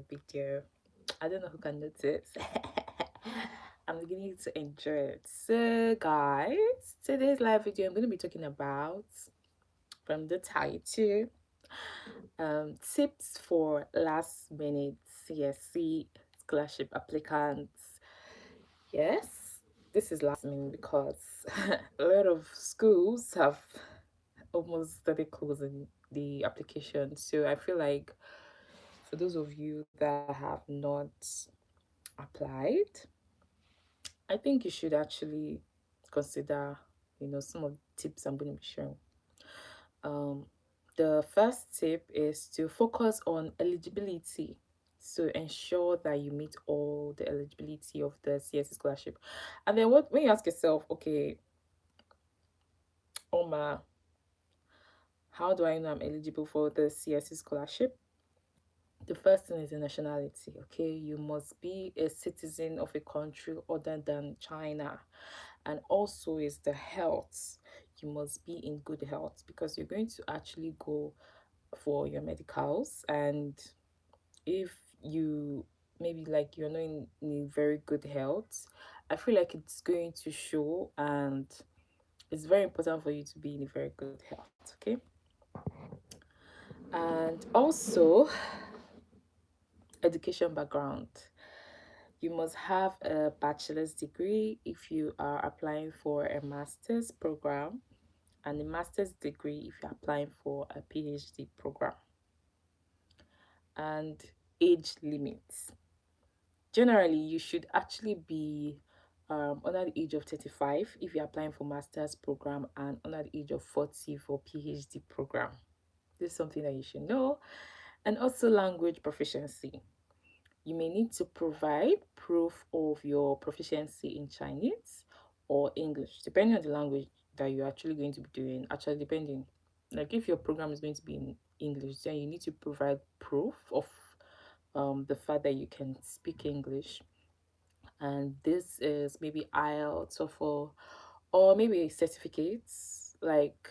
video. I don't know who can notice. I'm beginning to enjoy it. So, guys, today's live video I'm going to be talking about from the title tips for last minute CSC scholarship applicants. Yes, this is last minute because a lot of schools have almost started closing the application. So I feel like for those of you that have not applied, I think you should actually consider, some of the tips I'm going to be sharing. Um, the first tip is to focus on eligibility. So ensure that you meet all the eligibility of the CSC scholarship. And then when you ask yourself, okay, Oma, how do I know I'm eligible for the CSC scholarship? The first thing is the nationality. Okay, you must be a citizen of a country other than China. And also is the health. You must be in good health because you're going to actually go for your medicals. And if you maybe like you're not in very good health, I feel like it's going to show, and it's very important for you to be in a very good health. Okay, and also education background. You must have a bachelor's degree if you are applying for a master's program, and a master's degree if you're applying for a PhD program. And age limits. Generally, you should actually be under the age of 35 if you're applying for master's program, and under the age of 40 for PhD program. This is something that you should know. And also language proficiency. You may need to provide proof of your proficiency in Chinese or English, depending on the language that you're actually going to be doing. Actually, depending, like if your program is going to be in English, then you need to provide proof of the fact that you can speak English. And this is maybe IELTS, TOEFL, or maybe certificates like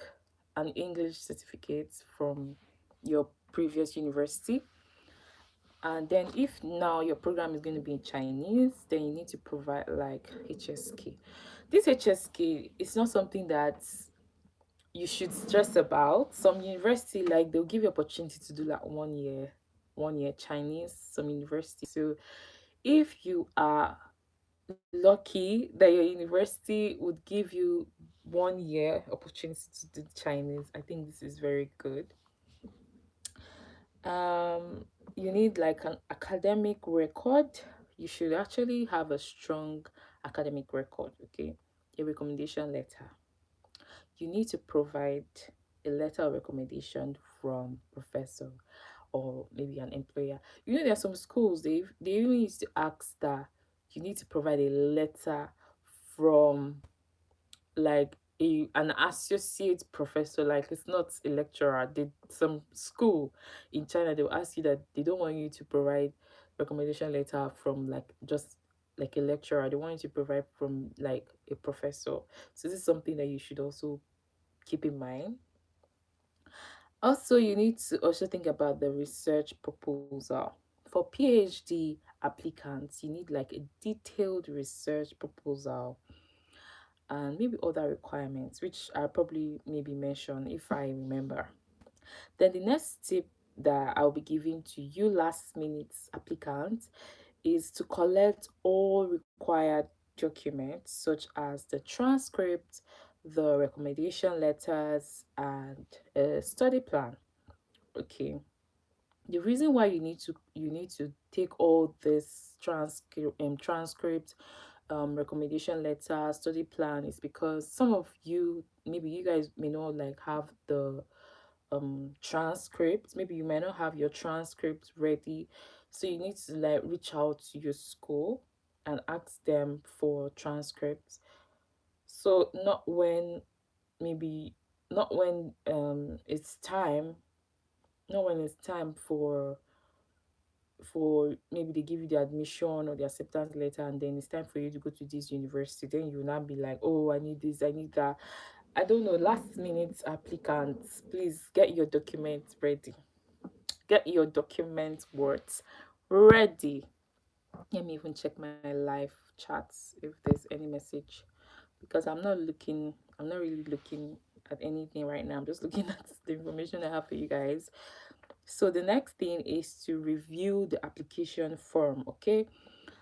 an English certificate from your previous university. And then if now your program is going to be in Chinese, then you need to provide like HSK. This HSK is not something that you should stress about. Some university, like, they'll give you opportunity to do like 1 year Chinese, some university. So if you are lucky that your university would give you 1 year opportunity to do Chinese, I think this is very good. You need like an academic record. You should actually have a strong academic record. Okay, a recommendation letter. You need to provide a letter of recommendation from professor or maybe an employer. There are some schools, they even used to ask that you need to provide a letter from like an associate professor. Like, it's not a lecturer. Some school in China, they'll ask you that they don't want you to provide recommendation letter from like just like a lecturer. They want you to provide from like a professor. So this is something that you should also keep in mind. Also, you need to also think about the research proposal. For PhD applicants, you need like a detailed research proposal and maybe other requirements, which I'll probably maybe mention if I remember. Then the next tip that I'll be giving to you last minute applicants is to collect all required documents such as the transcript, the recommendation letters, and a study plan. Okay. The reason why you need to take all this transcript, recommendation letter, study plan is because some of you, maybe you guys may not like have the transcript. Maybe you may not have your transcript ready, so you need to like reach out to your school and ask them for transcripts. So maybe not when it's time not when it's time for maybe they give you the admission or the acceptance letter, and then it's time for you to go to this university, then you will not be like, oh, I need this, I need that. I don't know. Last minute applicants, please get your documents ready. Get your documents worth Ready. Let me even check my live chats if there's any message, because I'm not really looking at anything right now. I'm just looking at the information I have for you guys. So the next thing is to review the application form, okay?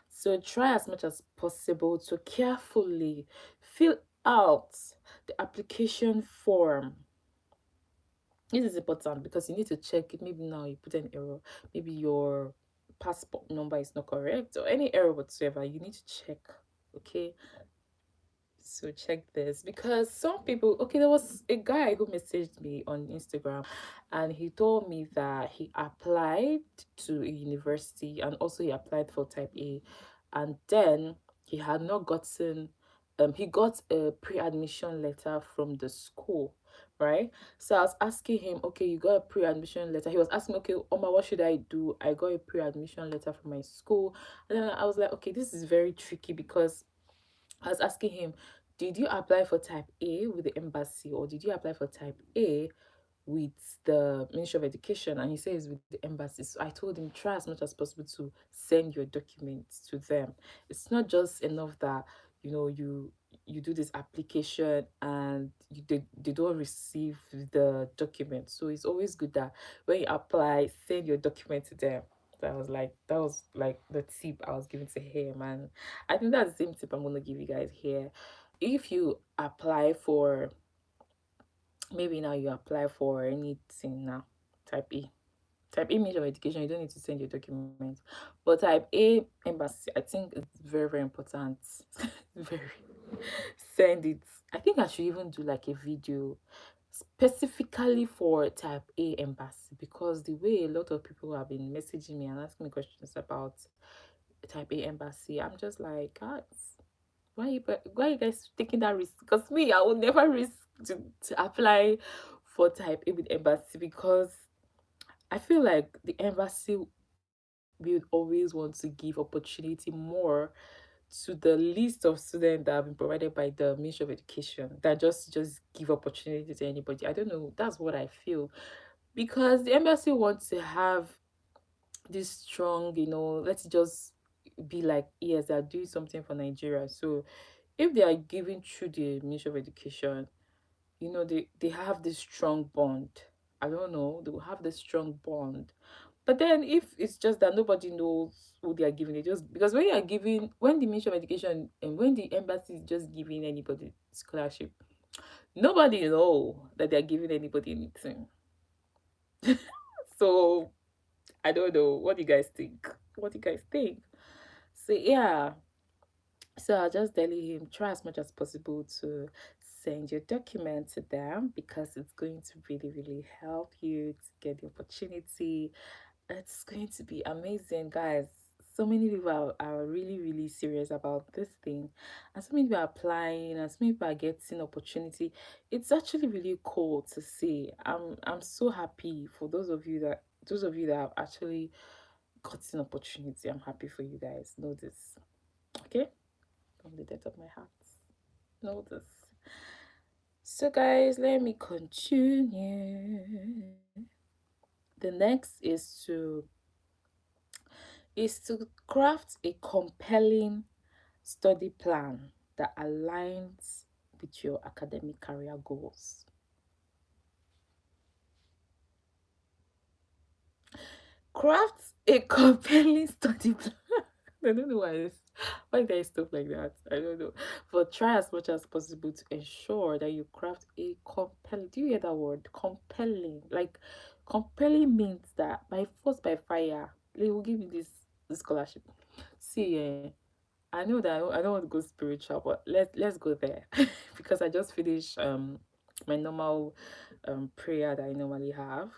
So try as much as possible to carefully fill out the application form. This is important because you need to check it. Maybe now you put an error, maybe your passport number is not correct or any error whatsoever. You need to check, okay? So check this, because some people, okay, there was a guy who messaged me on Instagram and he told me that he applied to a university and also he applied for type A, and then he had not gotten he got a pre-admission letter from the school, right? So I was asking him, okay, you got a pre-admission letter. He was asking, okay, Oma, what should I do? I got a pre-admission letter from my school. And then I was like, okay, this is very tricky, because I was asking him, did you apply for type A with the embassy, or did you apply for type A with the Ministry of Education? And he says with the embassy. So I told him, try as much as possible to send your documents to them. It's not just enough that you do this application and they don't receive the document. So it's always good that when you apply, send your document to them. That was like the tip I was giving to him, and I think that's the same tip I'm gonna give you guys here. If you apply for, maybe now you apply for anything now, type A. Type A Ministry of Education, you don't need to send your documents. But type A embassy, I think it's very, very important. Very. Send it. I think I should even do like a video specifically for type A embassy, because the way a lot of people have been messaging me and asking me questions about type A embassy, I'm just like, guys, why you guys taking that risk? Because me, I will never risk to apply for type A with embassy, because I feel like the embassy will always want to give opportunity more to the list of students that have been provided by the Ministry of Education, that just give opportunity to anybody. I don't know. That's what I feel, because the embassy wants to have this strong, let's just be like, yes, they're doing something for Nigeria. So if they are giving through the Ministry of Education, they have this strong bond. I don't know, they will have this strong bond. But then if it's just that nobody knows who they are giving, it just because when the Ministry of Education and when the embassy is just giving anybody scholarship, nobody know that they're giving anybody anything. So I don't know. What do you guys think? What do you guys think? So yeah. So I'll just tell him, try as much as possible to send your document to them, because it's going to really, really help you to get the opportunity. It's going to be amazing, guys. So many people are really, really serious about this thing, and so many people are applying, and so many people are getting opportunity. It's actually really cool to see. I'm so happy for those of you that have actually gotten opportunity. I'm happy for you guys. Know this, okay? From the depth of my heart. Know this. So, guys, let me continue. The next is to craft a compelling study plan that aligns with your academic career goals. Craft a compelling study plan. I don't know why there is stuff like that. I don't know. But try as much as possible to ensure that you craft a compelling. Do you hear that word? Compelling. Like, compelling means that by force, by fire, they will give you this scholarship. See, I know that I don't want to go spiritual, but let's go there because I just finished my normal prayer that I normally have,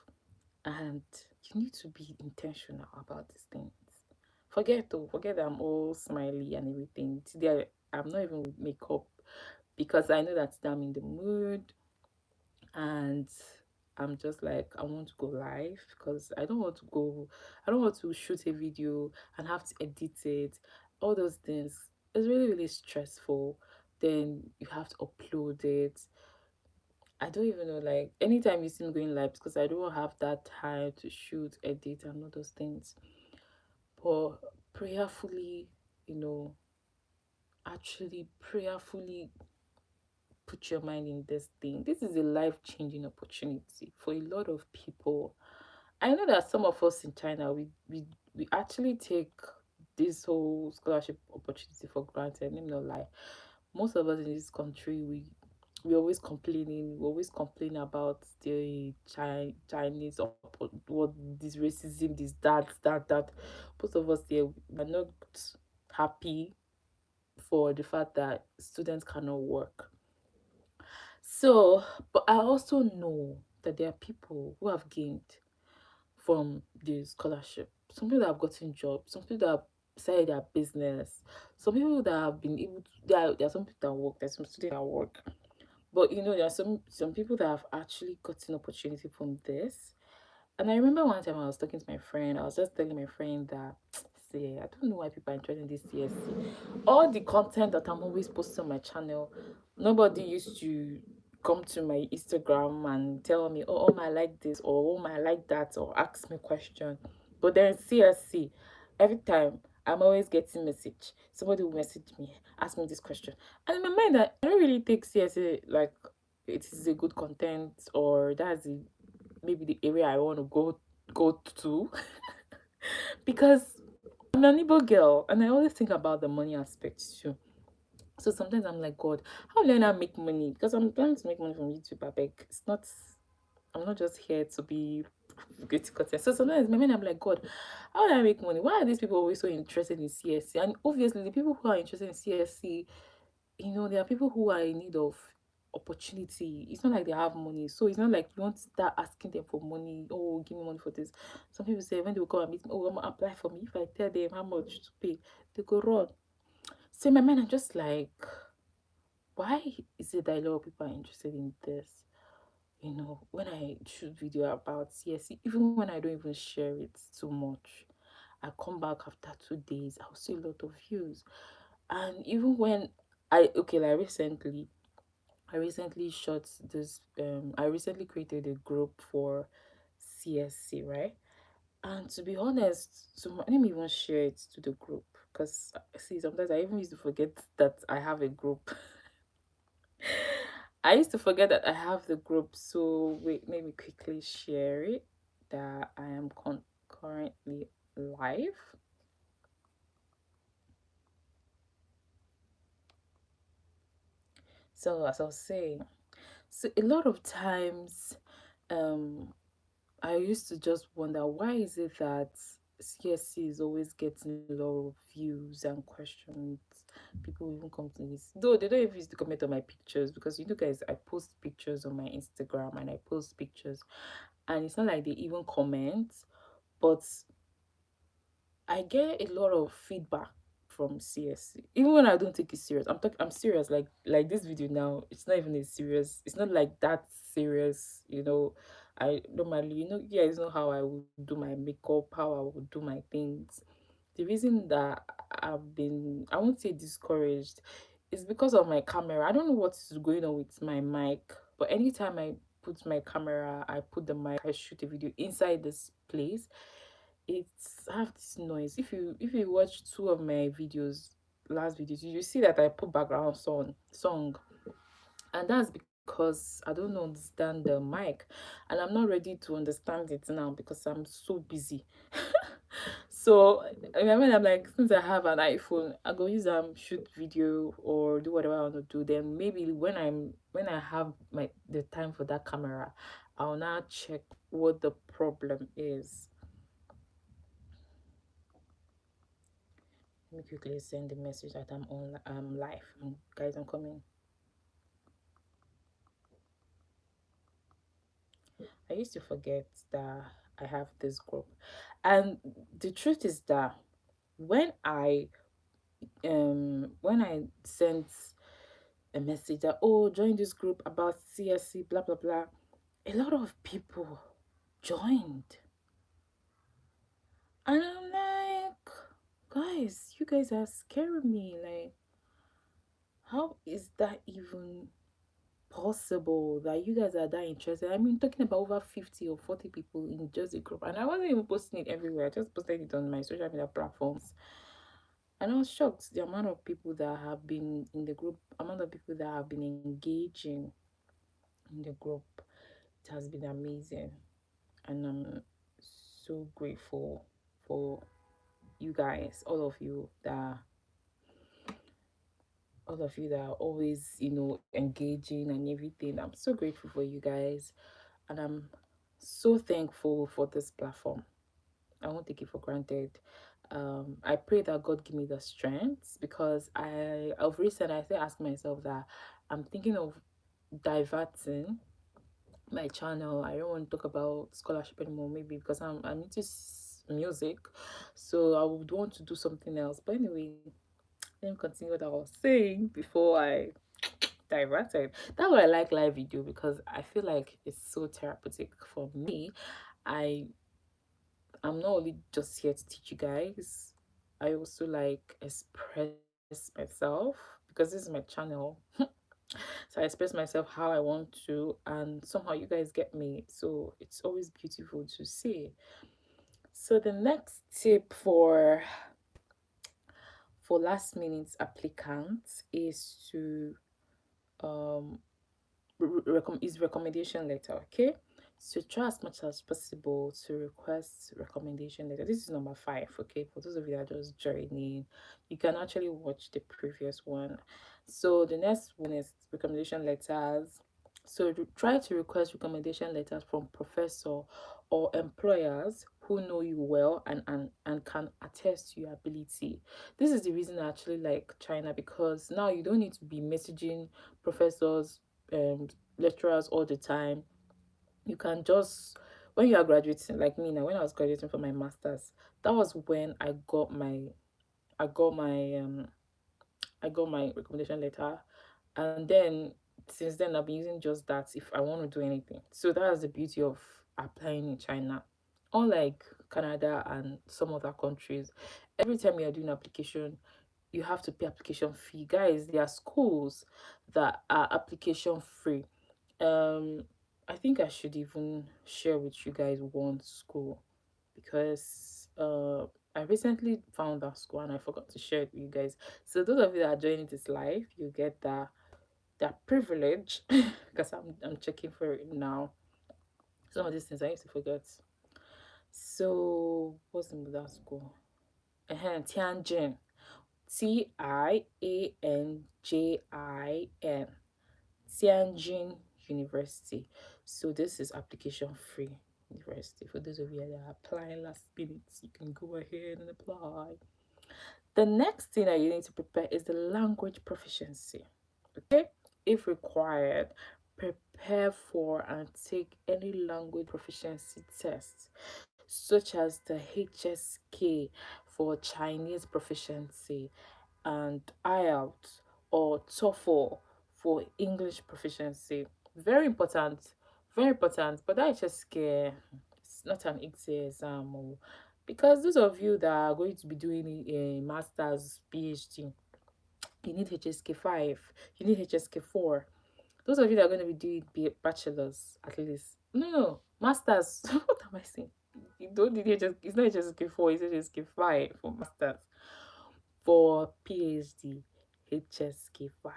and you need to be intentional about these things. Forget that I'm all smiley and everything. Today I'm not even with makeup, because I know that today I'm in the mood, and I'm just like, I want to go live, because I don't want to shoot a video and have to edit it. All those things. It's really, really stressful. Then you have to upload it. I don't even know, like, anytime you see me going live, because I don't have that time to shoot, edit, and all those things. prayerfully, you know, actually prayerfully put your mind in this thing. This is a life-changing opportunity for a lot of people. I know that some of us in China, we actually take this whole scholarship opportunity for granted. Let me not lie. Most of us in this country, we always complaining. We always complain about the Chinese or what this racism, this that. Most of us here are not happy for the fact that students cannot work. So, but I also know that there are people who have gained from the scholarship. Some people that have gotten jobs, some people that have started their business, some people that have been able to, there are some people that work, there's some students that work. But you know, there are some people that have actually gotten opportunity from this. And I remember one time I was talking to my friend, I was just telling my friend that, see, I don't know why people are interested in this CSC. All the content that I'm always posting on my channel, nobody used to come to my Instagram and tell me, oh, I like this, or oh, I like that, or ask me question. But then CSC, every time I'm always getting message. Somebody will message me, ask me this question. And in my mind, I don't really take CSA like it is a good content, or that's the maybe the area I want to go to because I'm an Igbo girl and I always think about the money aspect too. So sometimes I'm like, God, how will I not make money? Because I'm planning to make money from YouTube, I beg. It's not, I'm not just here to be creating content. So sometimes my mind I'm like, God, how do I make money? Why are these people always so interested in CSC? And obviously the people who are interested in CSC, you know, there are people who are in need of opportunity. It's not like they have money, so it's not like you want to start asking them for money. Oh, give me money for this. Some people say when they will come and meet me, oh, I'm gonna apply for me. If I tell them how much to pay, they go run. So in my mind I'm just like, why is it that a lot of people are interested in this? You know, when I shoot video about CSC, even when I don't even share it too much, I come back after 2 days, I'll see a lot of views. And even when like I recently shot this I recently created a group for CSC, right? And to be honest, so let me even share it to the group because see sometimes I even used to forget that I have a group. I used to forget that I have the group, so wait, let me quickly share it that I am currently live. So as I was saying, so a lot of times um I used to just wonder why is it that CSC is always getting a lot of views and questions. People even come to this, though they don't even used to comment on my pictures because you know, guys, I post pictures on my Instagram and I post pictures, and it's not like they even comment, but I get a lot of feedback from CSC. Even when I don't take it serious. I'm serious. Like this video now, it's not even a serious, it's not like that serious, you know. I normally, you know, you guys know how I would do my makeup, how I would do my things. The reason that I won't say discouraged, is because of my camera. I don't know what is going on with my mic, but anytime I put my camera, I put the mic, I shoot a video inside this place, it's have this noise. If you watch two of my videos, last videos, you see that I put background song, and that's because I don't understand the mic, and I'm not ready to understand it now because I'm so busy. So I mean, I'm like, since I have an iPhone, I go use shoot video or do whatever I want to do. Then maybe when I have the time for that camera, I'll now check what the problem is. Let me quickly send the message that I'm on live. Guys, I'm coming. I used to forget that I have this group. And the truth is that when I sent a message that, oh, join this group about CSC blah blah blah, a lot of people joined. And I'm like, guys, you guys are scaring me. Like, how is that even possible that you guys are that interested? I mean, talking about over 50 or 40 people in just a group, and I wasn't even posting it everywhere. I just posted it on my social media platforms. And I was shocked the amount of people that have been in the group, amount of people that have been engaging in the group. It has been amazing. And I'm so grateful for you guys, all of you that are always, engaging and everything. I'm so grateful for you guys, and I'm so thankful for this platform. I won't take it for granted. I pray that God give me the strength, because of recent I still ask myself that I'm thinking of diverting my channel. I don't want to talk about scholarship anymore, maybe because I'm into music, so I would want to do something else. But anyway, let me continue what I was saying before I diverted. That's why I like live video, because I feel like it's so therapeutic for me. I I'm not only just here to teach you guys. I also like express myself, because this is my channel. So I express myself how I want to, and somehow you guys get me. So it's always beautiful to see. So the next tip for last minute applicants is to um is recommendation letter. Okay, so try as much as possible to request recommendation letter. This is number 5. Okay, for those of you that are just joining, you can actually watch the previous one. So the next one is recommendation letters. So try to request recommendation letters from professor or employers who know you well, and can attest to your ability. This is the reason I actually like China, because now you don't need to be messaging professors, um lecturers all the time. You can just, when you are graduating, like me now, when I was graduating for my masters, that was when I got my I got my recommendation letter. And then since then I've been using just that if I want to do anything. So that's the beauty of applying in China. Unlike Canada and some other countries, every time you are doing application, you have to pay application fee. Guys, there are schools that are application free. um I think I should even share with you guys one school, because I recently found that school and I forgot to share it with you guys. So those of you that are joining this live, you get that privilege because I'm checking for it now. Some of these things I used to forget. So what's the name of that school? Tianjin. Tianjin. Tianjin University. So this is application free university. For those of you that are applying last minute, you can go ahead and apply. The next thing that you need to prepare is the language proficiency. Okay? If required, prepare for and take any language proficiency tests, such as the HSK for Chinese proficiency, and IELTS or TOEFL for English proficiency. Very important, very important. But that HSK, it's not an exam. Because those of you that are going to be doing a master's, PhD, you need HSK 5, you need HSK 4. Those of you that are going to be doing bachelor's, at least. No, no, masters. What am I saying? You don't need HSK, it's not HSK 4, it's HSK 5 for masters. For PhD, HSK 5.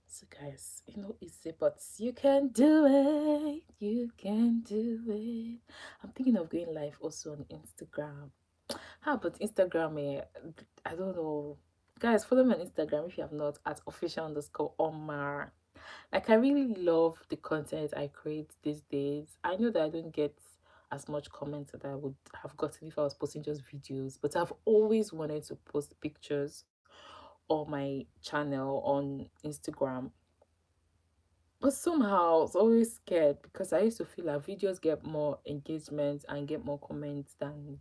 So guys, it's but you can do it. You can do it. I'm thinking of going live also on Instagram. How about Instagram? I don't know. Guys, follow me on Instagram if you have not, at official_Omar. Like, I really love the content I create these days. I know that I don't get as much comments that I would have gotten if I was posting just videos, but I've always wanted to post pictures on my channel on Instagram. But somehow I was always scared, because I used to feel like videos get more engagement and get more comments than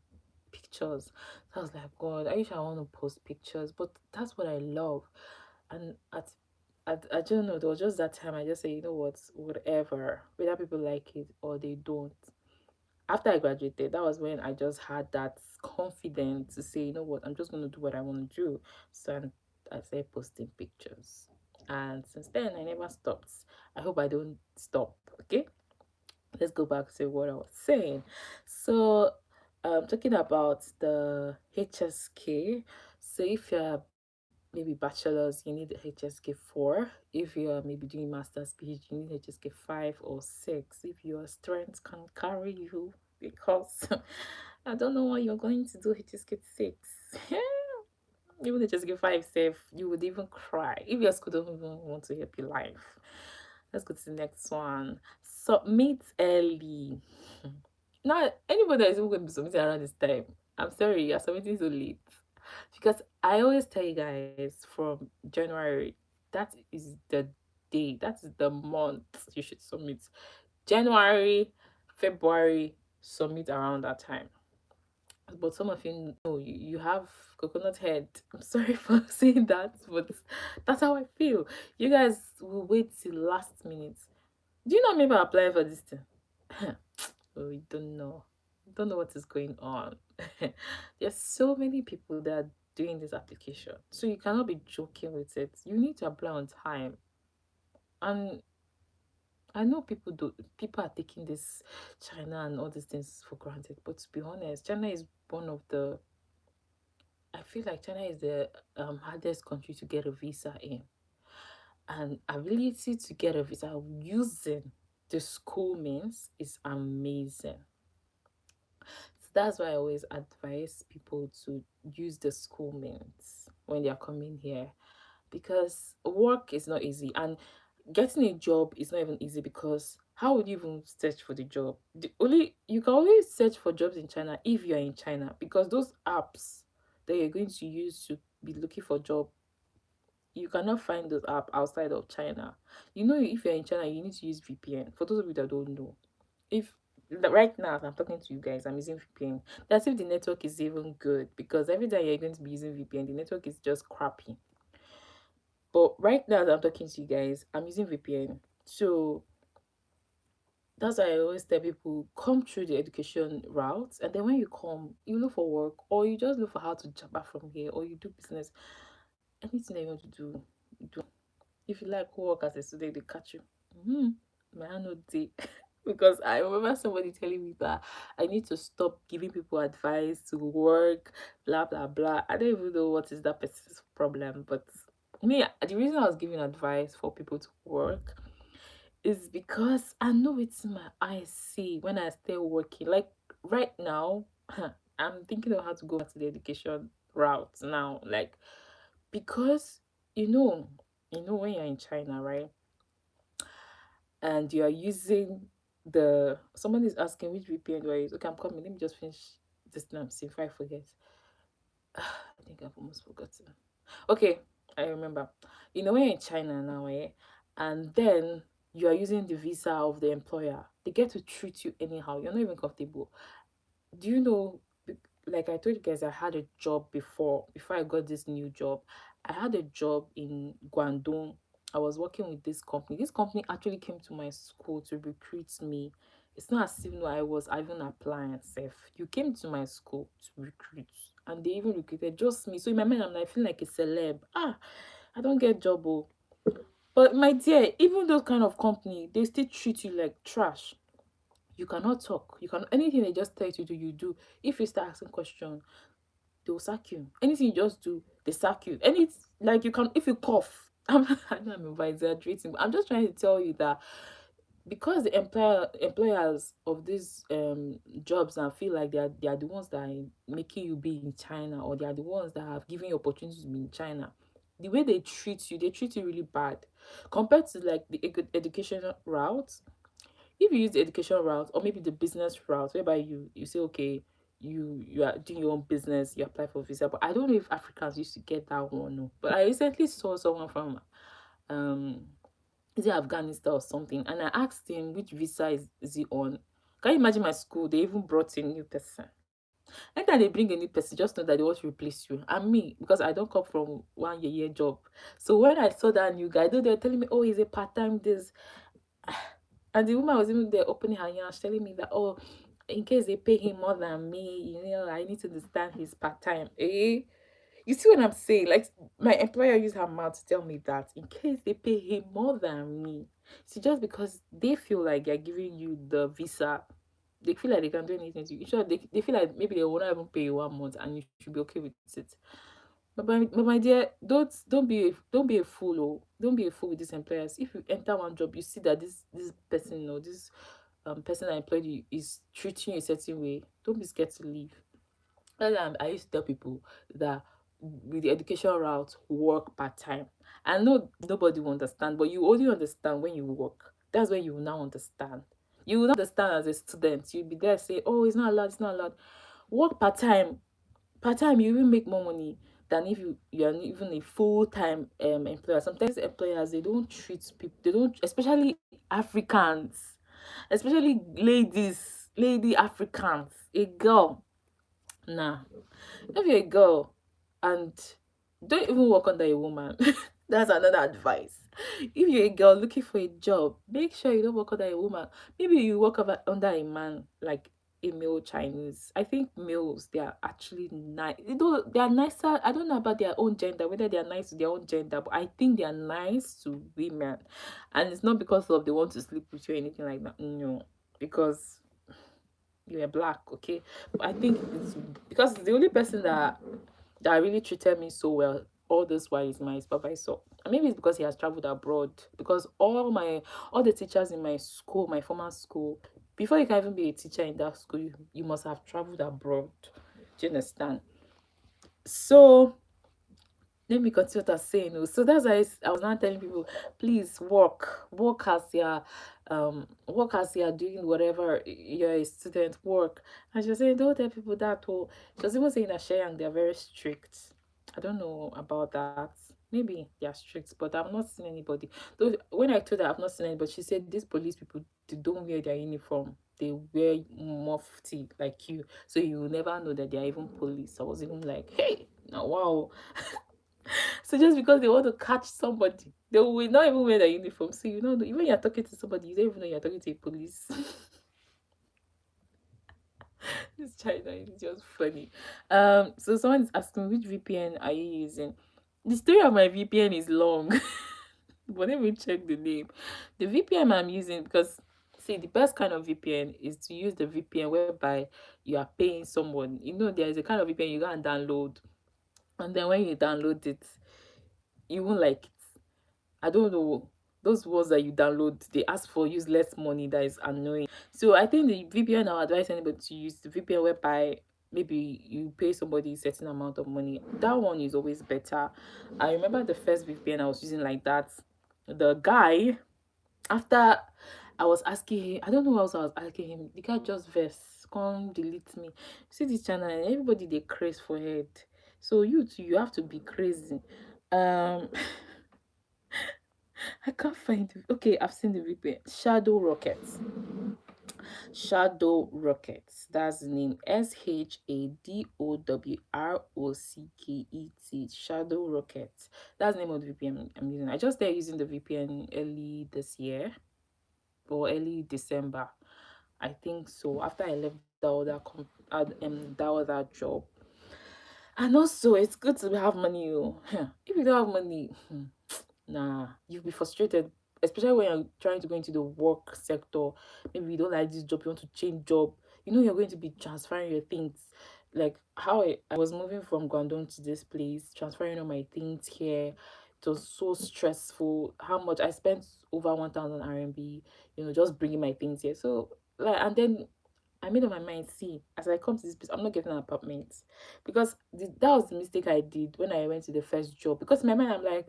pictures. So I was like, God, I wish I want to post pictures, but that's what I love. And I don't know, there was just that time I just say, you know what, whatever, whether people like it or they don't. After I graduated, that was when I just had that confidence to say, you know what, I'm just going to do what I want to do. So I started posting pictures. And since then, I never stopped. I hope I don't stop. Okay, let's go back to what I was saying. So, Talking about the HSK. So if you're maybe bachelor's, you need HSK 4. If you're maybe doing master's PhD, you need HSK 5 or 6. If your strength can carry you, because I don't know what you're going to do HSK 6. Even HSK 5 safe, you would even cry if your school don't even want to help your life. Let's go to the next one. Submit early. Now, anybody that is even going to be submitting around this time, I'm sorry, you're submitting so late. Because I always tell you guys from January, that is the day, that is the month you should submit. January, February, submit around that time. But some of you know you have coconut head. I'm sorry for saying that, but that's how I feel. You guys will wait till last minute. Do you not maybe apply for this thing? Oh, we don't know. Don't know what is going on. There's so many people that are doing this application. So you cannot be joking with it. You need to apply on time. And I know people are taking this China and all these things for granted. But to be honest, China is one of the I feel like China is the hardest country to get a visa in. And ability to get a visa using the school means is amazing. So that's why I always advise people to use the school means when they are coming here, because work is not easy and getting a job is not even easy, because how would you even search for the job? The only You can only search for jobs in China if you are in China, because those apps that you're going to use to be looking for job, you cannot find those app outside of China. You know, if you're in China, you need to use VPN. For those of you that don't know, if right now as I'm talking to you guys, I'm using VPN. That's if the network is even good, because every time you're going to be using VPN, the network is just crappy. But right now as I'm talking to you guys, I'm using VPN. So that's why I always tell people come through the education route, and then when you come, you look for work, or you just look for how to jump back from here, or you do business. Anything that you want to do, do. If you like work as a student, they catch you. My hand no dey. Because I remember somebody telling me that I need to stop giving people advice to work, blah blah blah. I don't even know what is that person's problem, but me, the reason I was giving advice for people to work is because I know it's my eyes see when I stay working. Like right now, I'm thinking of how to go back to the education route now. Like because you know, when you're in China, right? And you are using the someone is asking which VPN do I use. Okay, I'm coming. Let me just finish this thing I'm saying before I forget. I think I've almost forgotten. Okay, I remember. When you're in China now, and then you are using the visa of the employer, they get to treat you anyhow. You're not even comfortable. Do you know, like I told you guys, I had a job before I got this new job. I had a job in Guangdong. I was working with this company. This company actually came to my school to recruit me. It's not as if no, I was even applying safe. You came to my school to recruit, and they even recruited just me. So in my mind, I'm like feeling like a celeb. I don't get job, oh. But my dear, even those kind of company, they still treat you like trash. You cannot talk. You can anything they just tell you to do, you do. If you start asking questions, they will sack you. Anything you just do, they sack you. And it's like you can if you cough. I know I'm exaggerating, but I'm just trying to tell you that because the employers of these jobs and feel like they are the ones that are making you be in China, or they are the ones that have given you opportunities to be in China. The way they treat you really bad compared to like the educational route. If you use the education route or maybe the business route, whereby you say okay, you are doing your own business, you apply for visa. But I don't know if Africans used to get that one. No. But I recently saw someone from um is it Afghanistan or something, and I asked him which visa is he on. Can you imagine my school? They even brought in a new person. Anytime they bring a new person, just know that they want to replace you. And me, because I don't come from 1 year job. So when I saw that new guy, they were telling me, oh, he's a part-time this. And the woman was even there opening her yarn, telling me that, oh, in case they pay him more than me, I need to understand his part-time. You see what I'm saying? Like, my employer used her mouth to tell me that in case they pay him more than me. See, just because they feel like they're giving you the visa, They feel like they can do anything to you. Sure, they feel like maybe they will not even pay you 1 month and you should be okay with it. But my dear, don't be a fool. Oh, don't be a fool with these employers. If you enter one job, you see that this person or this person that employed you is treating you a certain way. Don't be scared to leave. I used to tell people that with the education route, work part time. I know nobody will understand, but you only understand when you work. That's when you will now understand. You will not understand as a student. You'll be there say, "Oh, it's not allowed. It's not allowed." Work part time. Part time, you will make more money than if you are even a full time employer. Sometimes employers, they don't treat people. They don't, especially Africans, especially lady Africans. A girl, nah, if you're a girl and don't even work under a woman, that's another advice. If you're a girl looking for a job, make sure you don't work under a woman. Maybe you work under a man, like a male Chinese. I think males, they are actually nice. They are nicer. I don't know about their own gender, whether they are nice to their own gender, but I think they are nice to women. And it's not because of they want to sleep with you or anything like that. No, because you are black, okay? But I think it's because the only person that really treated me so well all this while is my supervisor. And maybe it's because he has traveled abroad. Because all the teachers in my school, my former school, before you can even be a teacher in that school, you must have traveled abroad. Do you understand? So let me continue what I was saying. Oh. So that's why I was not telling people, please work as you're doing whatever you're a student, work. And she was saying, don't tell people that. Oh, she was even saying that Sheyang, they're very strict. I don't know about that. Maybe they are strict, but I've not seen anybody. Though when I told her I've not seen anybody, she said these police people, they don't wear their uniform. They wear mufti like you, so you will never know that they are even police. I was even like, hey, now wow. So just because they want to catch somebody, they will not even wear their uniform. So you know, even you're talking to somebody, you don't even know you're talking to a police. This China is just funny. So someone is asking which VPN are you using? The story of my VPN is long, but let me check the name. The VPN I'm using, because see, the best kind of VPN is to use the VPN whereby you are paying someone. You know, there is a kind of VPN you go and download, and then when you download it, you won't like it. I don't know. Those words that you download, they ask for use less money. That is annoying. So I think the VPN, I would advise anybody to use the VPN whereby maybe you pay somebody a certain amount of money. That one is always better. I remember the first VPN I was using like that. The guy, after I was asking him, I don't know what else I was asking him. The guy just vex, come delete me. See this channel, and everybody they craze for head. So you too, you have to be crazy. Um I can't find it. Okay, I've seen the VPN. Shadow Rockets. Shadow Rockets. That's the name. SHADOWROCKET. Shadow Rockets. That's the name of the VPN I'm using. I just started using the VPN early this year or early December. I think so. After I left that other job. And also, it's good to have money. Oh. If you don't have money, nah, you'll be frustrated, especially when you're trying to go into the work sector. Maybe you don't like this job, you want to change job. You know you're going to be transferring your things. Like how I was moving from Guangdong to this place, transferring all my things here. It was so stressful. How much I spent over 1,000 RMB, just bringing my things here. So like, and then I made up my mind, see, as I come to this place, I'm not getting an apartment. Because that was the mistake I did when I went to the first job. Because in my mind, I'm like,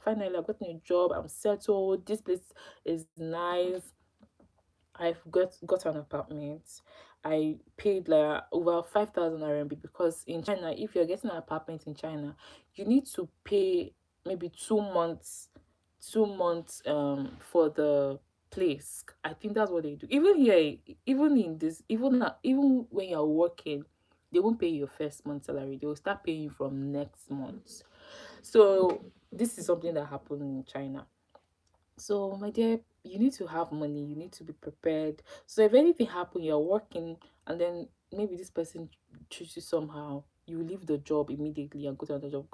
finally, I've gotten a job, I'm settled, this place is nice. I've got an apartment. I paid like over 5,000 RMB because in China, if you're getting an apartment in China, you need to pay maybe 2 months for the place. I think that's what they do. Even here, even in this, even when you're working, they won't pay your first month salary. They will start paying you from next month. So this is something that happened in China. So, my dear, you need to have money, you need to be prepared. So, if anything happen, you're working, and then maybe this person treats you somehow, you leave the job immediately and go to another job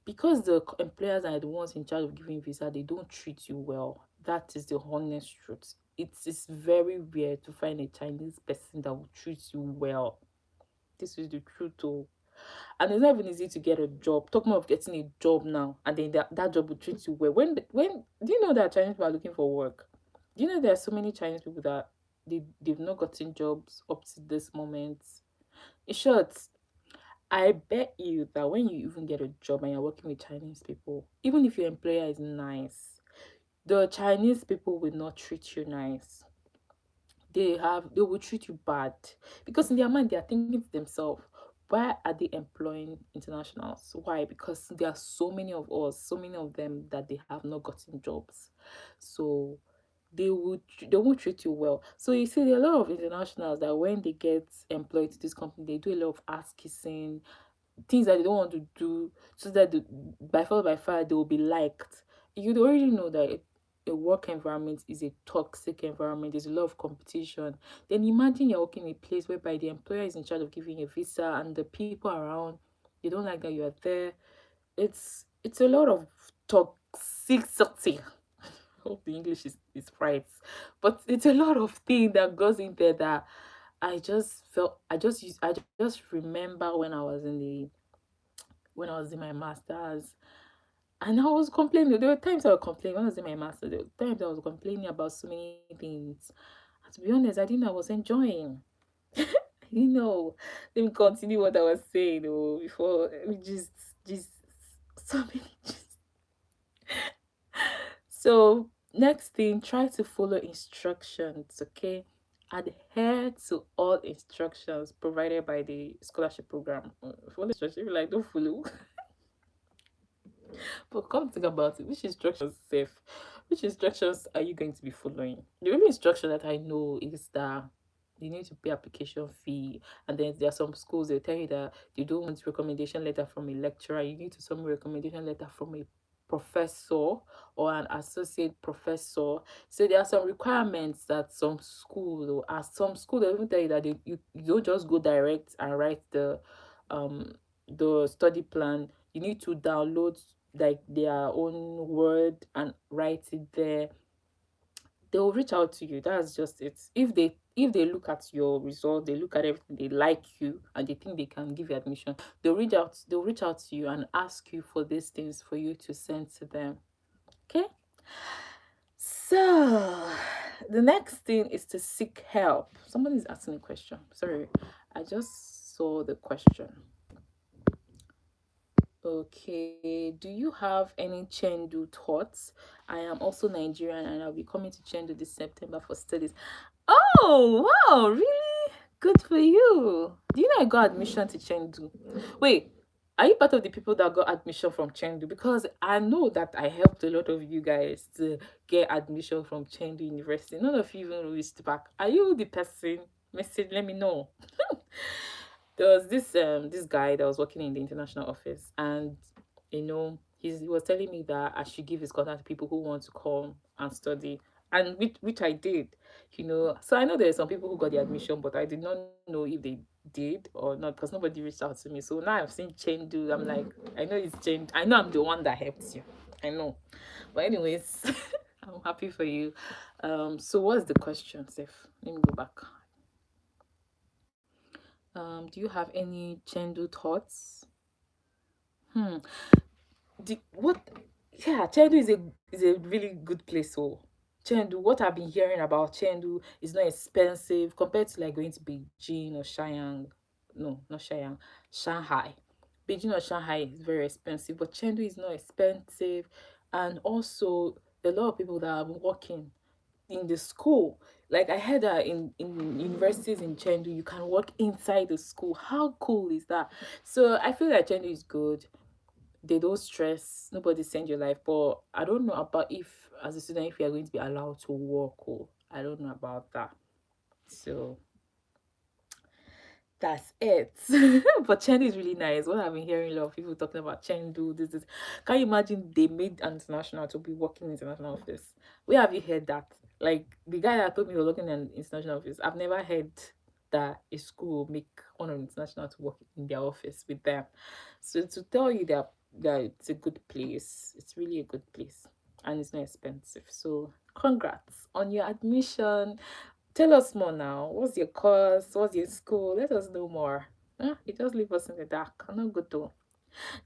because the employers are the ones in charge of giving visa, they don't treat you well. That is the honest truth. It is very rare to find a Chinese person that will treat you well. This is the truth, oh. And it's not even easy to get a job. Talk more of getting a job now, and then that job will treat you well. When do you know that Chinese people are looking for work? Do you know there are so many Chinese people that they've not gotten jobs up to this moment? In short, I bet you that when you even get a job and you're working with Chinese people, even if your employer is nice, the Chinese people will not treat you nice. They will treat you bad, because in their mind they are thinking to themselves, why are they employing internationals? Why? Because there are so many of us, so many of them, that they have not gotten jobs. So they won't treat you well. So you see, there are a lot of internationals that when they get employed to this company, they do a lot of ass kissing, things that they don't want to do, so that by fall by fire they will be liked. You already know that a work environment is a toxic environment. There's a lot of competition. Then imagine you're working in a place whereby the employer is in charge of giving a visa, and the people around, they don't like that you are there. It's a lot of toxicity. I hope the English is right, but it's a lot of things that goes in there that I just remember when I was in my masters, and I was complaining. There were times I was complaining when I was in my masters. There were times I was complaining about so many things. And to be honest, I didn't know I was enjoying. You know, let me continue what I was saying. Oh, before we just so many. So next thing, try to follow instructions. Okay, adhere to all instructions provided by the scholarship program. Follow instructions. If you like, don't follow. But come think about it, which instructions safe? Which instructions are you going to be following? The only instruction that I know is that you need to pay application fee, and then there are some schools they tell you that you don't want recommendation letter from a lecturer. You need to submit recommendation letter from a professor or an associate professor. So there are some requirements that some school, or as some school, they even tell you that you don't just go direct and write um the study plan. You need to download like their own word and write it there. They will reach out to you. That's just it. If they look at your result, they look at everything, they like you, and they think they can give you admission, they'll reach out to you and ask you for these things for you to send to them. Okay, so the next thing is to seek help. Somebody is asking a question. Sorry, I just saw the question. Okay, do you have any Chendu thoughts? I am also Nigerian and I'll be coming to Chendu this September for studies. Oh, wow, really? Good for you. Do you know I got admission to Chengdu? Wait, are you part of the people that got admission from Chengdu? Because I know that I helped a lot of you guys to get admission from Chengdu University. None of you even reached back. Are you the person? Message, let me know. There was this guy that was working in the international office, and he was telling me that I should give his contact to people who want to come and study, and which I did. So I know there are some people who got the admission, but I did not know if they did or not, because nobody reached out to me. So now I've seen Chendu, I'm like, I know it's Chendu, I know I'm the one that helped you, I know. But anyways, I'm happy for you. So what's the question, Seth? Let me go back. Do you have any Chendu thoughts? Hmm. What? Yeah, Chengdu is a really good place. So Chengdu, what I've been hearing about Chengdu is not expensive compared to like going to Beijing or Shenyang. No, not Shenyang, Shanghai. Beijing or Shanghai is very expensive, but Chengdu is not expensive, and also a lot of people that are working in the school. Like I heard that in universities in Chengdu, you can work inside the school. How cool is that? So I feel like Chengdu is good. They don't stress, nobody send your life, but I don't know about if as a student if you're going to be allowed to work, or I don't know about that. So that's it. But Chengdu is really nice. What I've been hearing a lot of people talking about Chengdu, this. Can you imagine they made an international to be working in international office? Where have you heard that? Like the guy that told me he was working in an international office, I've never heard that a school will make one of international to work in their office with them. So to tell you that it's a good place, it's really a good place, and it's not expensive. So Congrats on your admission. Tell us more now. What's your course? What's your school? Let us know more. You just leave us in the dark. I'm not good though.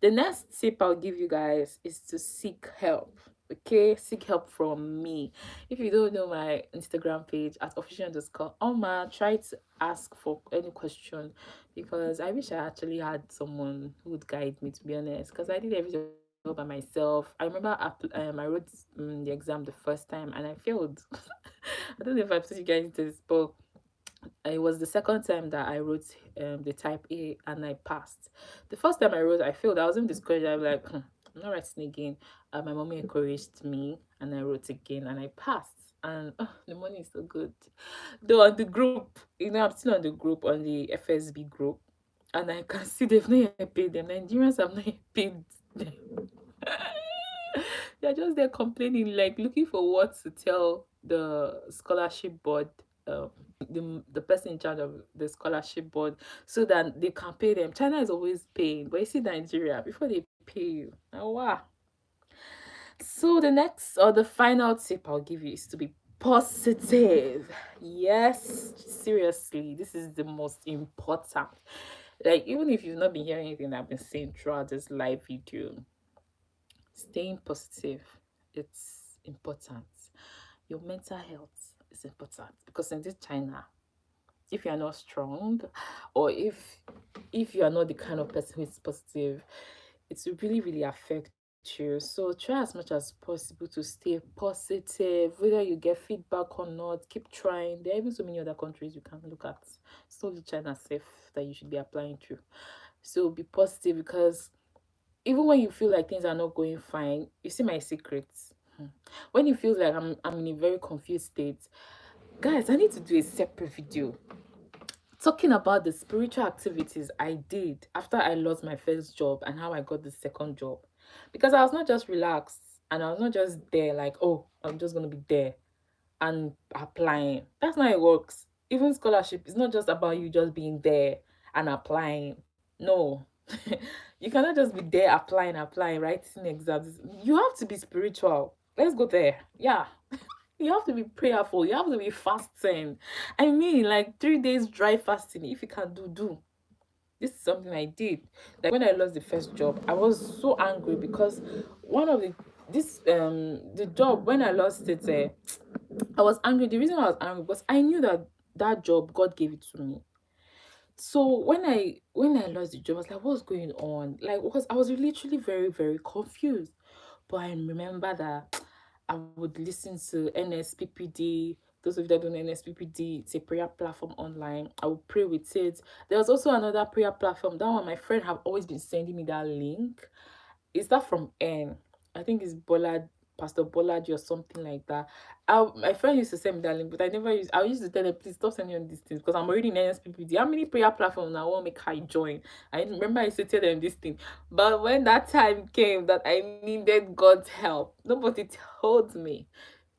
The next tip I'll give you guys is to seek help. Okay, seek help from me. If you don't know my Instagram page at official Oma, try to ask for any question, because I wish I actually had someone who would guide me, to be honest, because I did everything all by myself. I remember I wrote the exam the first time and I failed. I don't know if I've told you guys this, but it was the second time that I wrote the type A and I passed. The first time I wrote, I failed. I was even discouraged. I was like, I'm not writing again. My mommy encouraged me and I wrote again and I passed. And the money is so good. Though on the group, I'm still on the group, on the FSB group, and I can see they've not yet paid them. Nigerians have not yet paid them. They're just there complaining, like looking for what to tell the scholarship board, the person in charge of the scholarship board, so that they can pay them. China is always paying, but you see Nigeria, before they pay you. Oh wow. So the next or the final tip I'll give you is to be positive. Yes, seriously, this is the most important. Like, even if you've not been hearing anything I've been saying throughout this live video, staying positive, it's important. Your mental health is important, because in this China, if you are not strong, or if you are not the kind of person who is positive, it will really really affect you. So try as much as possible to stay positive, whether you get feedback or not. Keep trying. There are even so many other countries you can look at. It's only China safe that you should be applying to. So be positive, because even when you feel like things are not going fine, you see my secrets. When you feel like I'm in a very confused state, guys, I need to do a separate video talking about the spiritual activities I did after I lost my first job and how I got the second job. Because I was not just relaxed and I was not just there like, oh, I'm just going to be there and applying. That's not how it works. Even scholarship is not just about you just being there and applying. No. You cannot just be there applying, writing exams. You have to be spiritual. Let's go there. Yeah. You have to be prayerful. You have to be fasting. I mean, like 3 days dry fasting. If you can do. This is something I did. Like when I lost the first job, I was so angry because one of the job when I lost it, I was angry. The reason I was angry was I knew that that job God gave it to me. So when I lost the job, I was like, what's going on? Like, I was literally very very confused. But I remember that I would listen to NSPPD. Those of you that don't know NSPPD, it's a prayer platform online. I would pray with it. There was also another prayer platform. That one, my friend have always been sending me that link. Is that from N? I think it's Pastor Bollard or something like that. My friend used to send me that link, but I never used. I used to tell them, please stop sending on these things, because I'm already in NSPPD. How many prayer platforms now won't make I join? I remember I used to tell them this thing, but when that time came that I needed God's help, nobody told me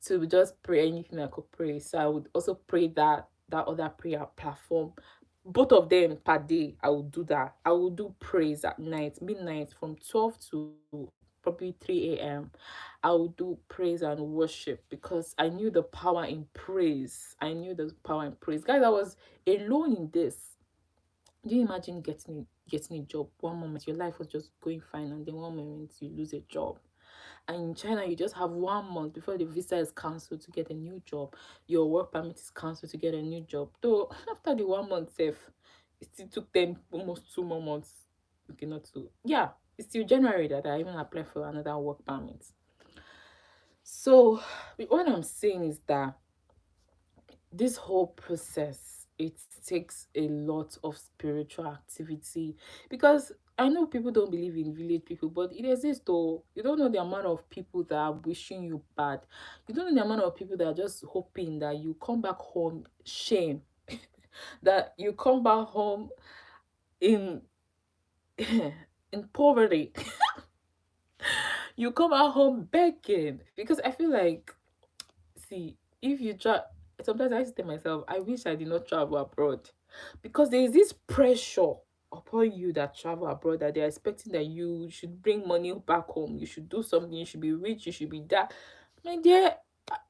to just pray anything I could pray. So I would also pray that other prayer platform. Both of them per day, I would do that. I would do praise at night, midnight, from 12 to probably 3 a.m. I would do praise and worship, because I knew the power in praise. I knew the power in praise. Guys, I was alone in this. Do you imagine getting a job? One moment your life was just going fine, and then one moment you lose a job. And in China, you just have 1 month before the visa is cancelled to get a new job. Your work permit is cancelled to get a new job. Though after the 1 month safe, it still took them almost 2 more months. Okay, not two. Yeah, it's till January that I even applied for another work permit. So what I'm saying is that this whole process, it takes a lot of spiritual activity, because I know people don't believe in village people, but it exists though. You don't know the amount of people that are wishing you bad. You don't know the amount of people that are just hoping that you come back home shame, that you come back home in in poverty. You come back home begging, because I feel like, see, if you try, sometimes I used to tell myself, I wish I did not travel abroad, because there is this pressure upon you that travel abroad, that they're expecting that you should bring money back home, you should do something, you should be rich, you should be that. My dear,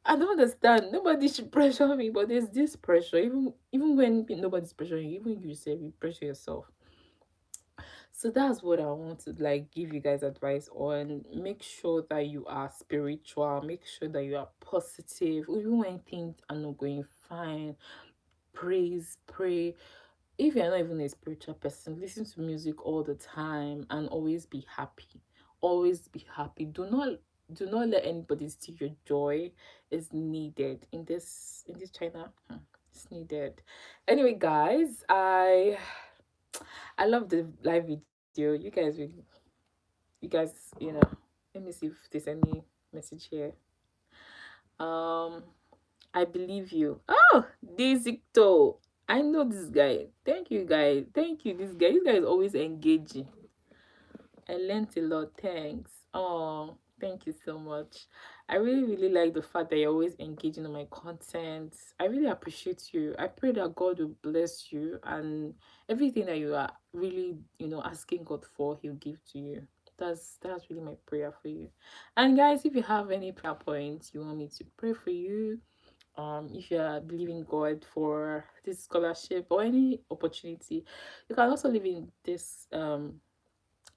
I don't understand. Nobody should pressure me, but there's this pressure. Even when nobody's pressuring you, even you say you pressure yourself. So that's what I want to like give you guys advice on. Make sure that you are spiritual. Make sure that you are positive. Even when things are not going fine, pray. If you're not even a spiritual person, listen to music all the time and always be happy. Always be happy. Do not let anybody steal your joy. It's needed in this China. It's needed. Anyway, guys, I love the live video. You guys, let me see if there's any message here. Um, I believe you. Oh, Dizicto. I know this guy. Thank you, guys. Thank you, this guy. This guy is always engaging. I learned a lot. Thanks. Oh, thank you so much. I really, really like the fact that you're always engaging on my content. I really appreciate you. I pray that God will bless you and everything that you are really, asking God for, He'll give to you. That's really my prayer for you. And guys, if you have any prayer points you want me to pray for you, if you are believing God for this scholarship or any opportunity, you can also leave in this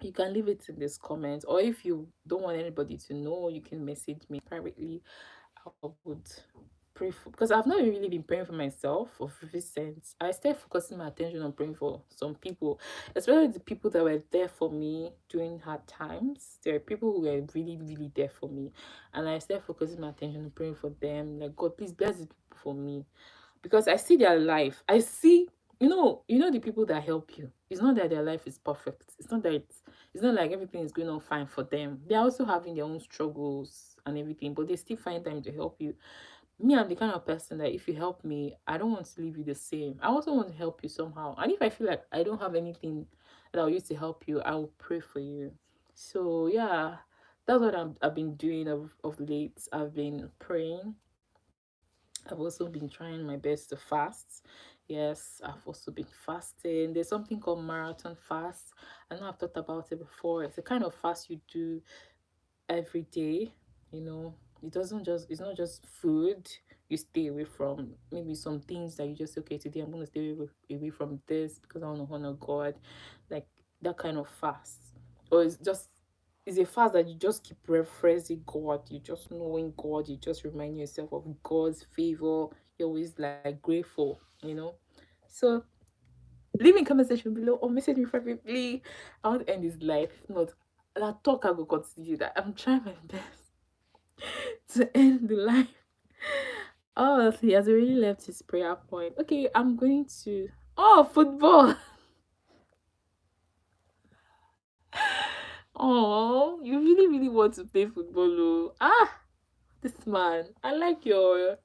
you can leave it in this comment, or if you don't want anybody to know, you can message me privately. I would pray for, because I've not really been praying for myself of recent. I started focusing my attention on praying for some people, especially the people that were there for me during hard times. There are people who were really, really there for me, and I started focusing my attention on praying for them. Like, God, please bless these people for me, because I see their life. I see, the people that help you. It's not that their life is perfect. It's not like everything is going on fine for them. They're also having their own struggles and everything, but they still find time to help you. Me, I'm the kind of person that if you help me, I don't want to leave you the same. I also want to help you somehow. And if I feel like I don't have anything that I'll use to help you, I will pray for you. So yeah, that's what I've been doing of late. I've been praying. I've also been trying my best to fast. Yes, I've also been fasting. There's something called marathon fast. I know I've talked about it before. It's a kind of fast you do every day. you know it's not just food. You stay away from maybe some things that you just say, okay, today I'm going to stay away from this because I want to honor God, like that kind of fast. Or it's a fast that you just keep referencing God, you just knowing God, you just remind yourself of God's favor. You're always like grateful. So leave in comment section below or message me privately. I want to end this life. If not, that talk I will continue. That I'm trying my best to end the life. Oh, he has already left his prayer point. Okay, I'm going to. Oh, football. Oh, you really, really want to play football, oh. Ah, this man. I like your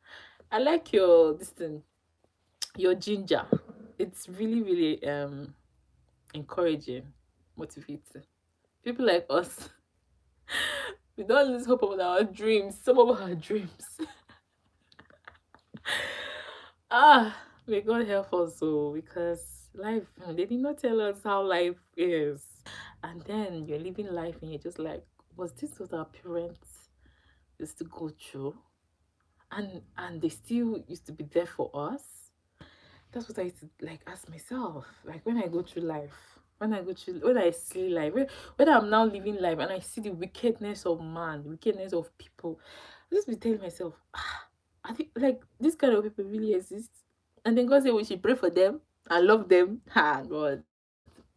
this thing, your ginger. It's really, really encouraging, motivating. People like us, we don't lose hope on our dreams. Some of our dreams. Ah, may God help us, because life, they did not tell us how life is. And then you're living life and you're just like, was this what our parents used to go through? And they still used to be there for us. That's what I used to like ask myself. Like when I go through life, when I see life, when I'm now living life and I see the wickedness of man, the wickedness of people, I just be telling myself, I think like this kind of people really exist. And then God said we should pray for them and love them. Ah, God,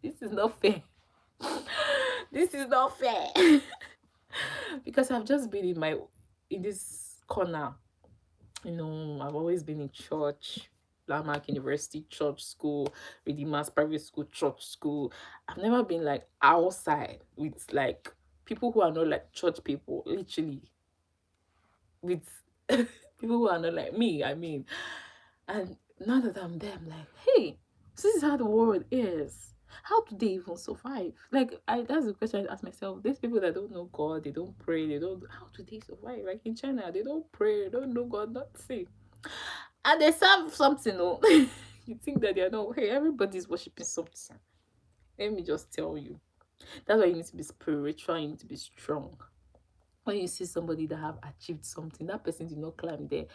this is not fair. This is not fair. Because I've just been in this corner. I've always been in church, Landmark University, church school, Redeemer's private school, church school. I've never been like outside with like people who are not like church people, literally with people who are not like me. I mean, and now that I'm there, I'm like, hey, this is how the world is. How do they even survive? Like, that's the question I ask myself. These people that don't know God, they don't pray, they don't. How do they survive? Like in China, they don't pray, they don't know God, nothing, and they serve something. Oh, you think that they're not? Hey, everybody's worshiping something. Let me just tell you. That's why you need to be spiritual. You need to be strong. When you see somebody that have achieved something, that person did not climb there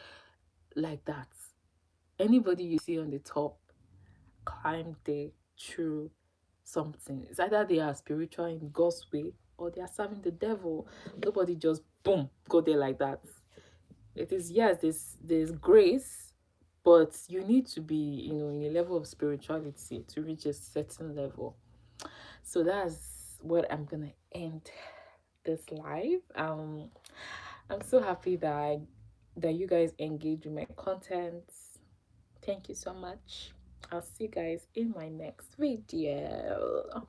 like that. Anybody you see on the top climb there through something. It's either they are spiritual in God's way or they are serving the devil. Nobody just boom go there like that. It is, yes, there's grace, but you need to be, in a level of spirituality to reach a certain level. So that's what I'm gonna end this live. I'm so happy that you guys engage with my content. Thank you so much. I'll see you guys in my next video.